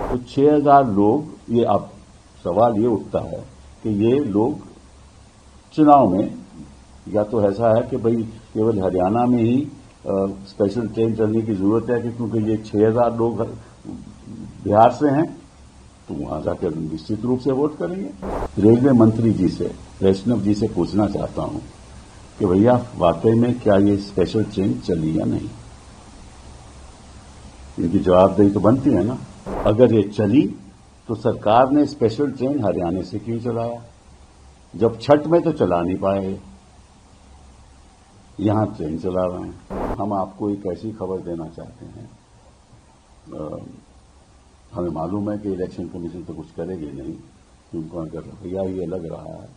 तो 6,000 लोग, ये अब सवाल ये उठता है कि ये लोग चुनाव में, या तो ऐसा है कि भाई केवल हरियाणा में ही स्पेशल ट्रेन चलने की जरूरत है कि क्योंकि ये 6,000 लोग बिहार से हैं तो वहां जाकर निश्चित रूप से वोट करेंगे। रेलवे मंत्री जी से, वैष्णव जी से पूछना चाहता हूं कि भैया वाकई में क्या ये स्पेशल ट्रेन चली या नहीं। इनकी जवाबदेही तो बनती है ना। अगर ये चली तो सरकार ने स्पेशल ट्रेन हरियाणा से क्यों चलाया, जब छठ में तो चला नहीं पाए, यहां ट्रेन चला रहे हैं। हम आपको एक ऐसी खबर देना चाहते हैं, हमें मालूम है कि इलेक्शन कमीशन तो कुछ करेगी नहीं, क्योंकि अगर रवैया ये लग रहा है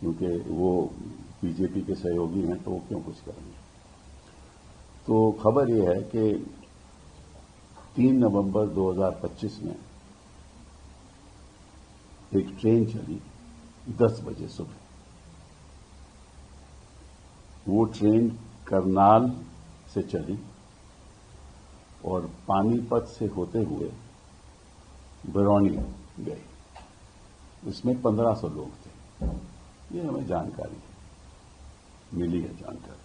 क्योंकि वो बीजेपी के सहयोगी हैं तो वो क्यों कुछ करेंगे। तो खबर ये है कि 3 नवंबर 2025 में एक ट्रेन चली 10 बजे सुबह। वो ट्रेन करनाल से चली और पानीपत से होते हुए बरौनी गई। इसमें 1500 लोग थे। ये हमें जानकारी मिली है। जानकारी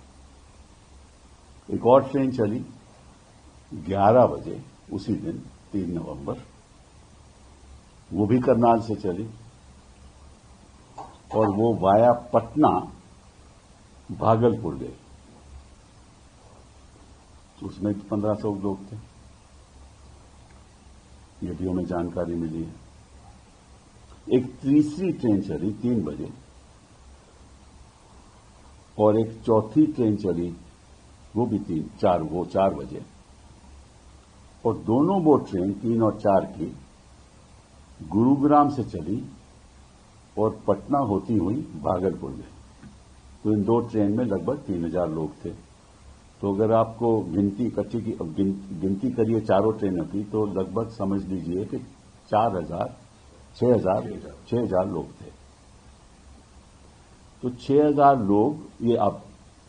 एक और ट्रेन चली 11 बजे उसी दिन 3 नवंबर, वो भी करनाल से चली और वो वाया पटना भागलपुर गई। उसमें 1500 लोग थे। ये भी हमें जानकारी मिली है। एक तीसरी ट्रेन चली 3 बजे और एक चौथी ट्रेन चली वो भी 4 बजे, और दोनों वो ट्रेन 3 और 4 की गुरुग्राम से चली और पटना होती हुई भागलपुर गई। तो इन 2 ट्रेन में लगभग 3000 लोग थे। तो अगर आपको गिनती करिए चारों ट्रेनों की, तो लगभग समझ लीजिए कि 6,000 लोग थे। तो 6,000 लोग, ये अब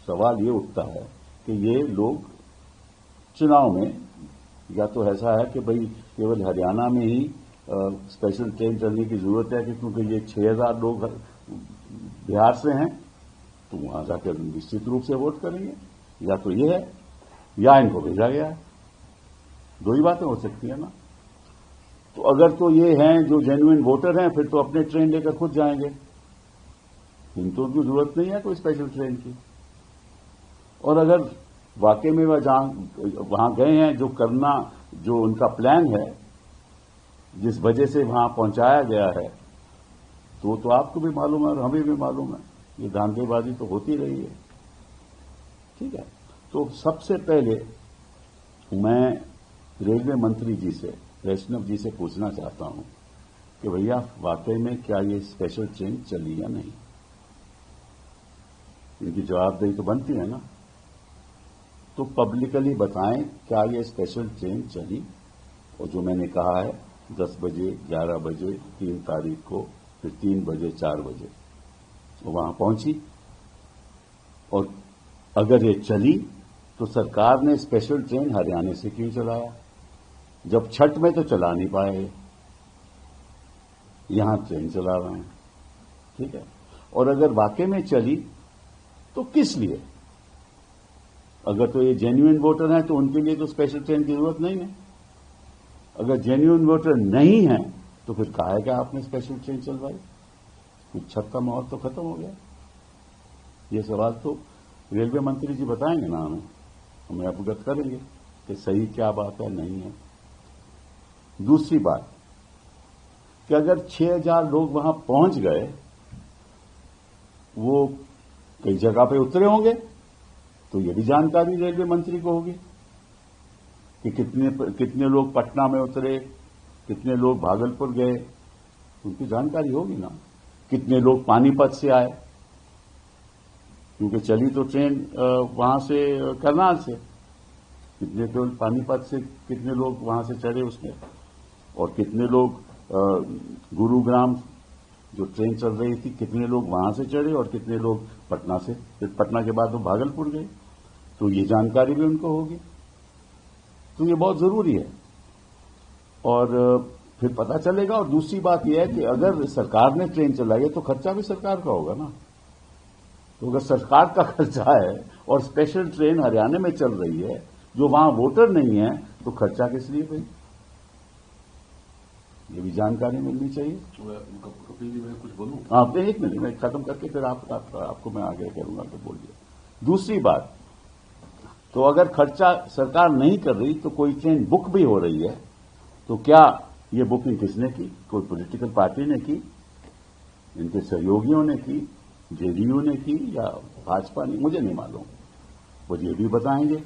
सवाल ये उठता है कि ये लोग चुनाव में, या तो ऐसा है कि भाई केवल हरियाणा में ही स्पेशल ट्रेन चलने की जरूरत है कि क्योंकि ये 6,000 लोग बिहार से हैं तो वहां जाकर निश्चित रूप से वोट करेंगे, या तो ये है या इनको भेजा गया है। 2 ही बातें हो सकती है ना। तो अगर तो ये हैं जो जेन्युइन वोटर हैं, फिर तो अपने ट्रेन लेकर खुद जाएंगे, इनको उनकी जरूरत नहीं है कोई स्पेशल ट्रेन की। और अगर वाकई में वहां गए हैं, जो करना, जो उनका प्लान है, जिस वजह से वहां पहुंचाया गया है, तो आपको भी मालूम है और हमें भी मालूम है। ये धांधलीबाजी तो होती रही है। ठीक है। तो सबसे पहले मैं रेलवे मंत्री जी से, वैष्णव जी से पूछना चाहता हूं कि भैया वाकई में क्या ये स्पेशल ट्रेन चली या नहीं। इनकी जवाबदेही तो बनती है ना। तो पब्लिकली बताएं क्या ये स्पेशल ट्रेन चली, और जो मैंने कहा है 10 बजे, 11 बजे, 3 तारीख को, फिर 3 बजे, 4 बजे वो वहां पहुंची। और अगर ये चली तो सरकार ने स्पेशल ट्रेन हरियाणा से क्यों चलाया, जब छठ में तो चला नहीं पाए, यहां ट्रेन चला रहे हैं। ठीक है। और अगर वाकई में चली तो किस लिए। अगर तो ये जेन्युइन वोटर हैं तो उनके लिए तो स्पेशल ट्रेन की जरूरत नहीं है। अगर जेन्युइन वोटर नहीं है तो फिर कहा है कि आपने स्पेशल ट्रेन चलवाई, कुछ छठ का माहौल तो खत्म हो गया। ये सवाल तो रेलवे मंत्री जी बताएंगे ना, हमें अवगत करेंगे कि सही क्या बात है, नहीं है। दूसरी बात कि अगर 6,000 लोग वहां पहुंच गए, वो कई जगह पे उतरे होंगे, तो ये भी जानकारी रेलवे मंत्री को होगी कि कितने लोग पटना में उतरे, कितने लोग भागलपुर गए, उनकी जानकारी होगी ना। कितने लोग पानीपत से आए, क्योंकि चली तो ट्रेन वहां से करनाल से, कितने तो पानीपत से कितने लोग वहां से चढ़े उसमें, और कितने लोग गुरुग्राम जो ट्रेन चल रही थी, कितने लोग वहां से चढ़े और कितने लोग पटना से, फिर पटना के बाद वो भागलपुर गए, तो ये जानकारी भी उनको होगी। तो ये बहुत जरूरी है। और फिर पता चलेगा। और दूसरी बात यह है कि अगर सरकार ने ट्रेन चलाई है तो खर्चा भी सरकार का होगा ना। तो अगर सरकार का खर्चा है और स्पेशल ट्रेन हरियाणा में चल रही है, जो वहां वोटर नहीं है, तो खर्चा किस लिए भाई? ये भी जानकारी मिलनी चाहिए। कपिल जी, मैं कुछ बोलूं? आप एक मिनट मैं खत्म करके फिर आपको मैं आगे करूंगा तो बोलिए। दूसरी बात, तो अगर खर्चा सरकार नहीं कर रही तो कोई ट्रेन बुक भी हो रही है, तो क्या ये बुकिंग किसने की? कोई पॉलिटिकल पार्टी ने की, इनके सहयोगियों ने की, जेडीयू ने की या भाजपा ने? मुझे नहीं मालूम, वो ये भी बताएंगे।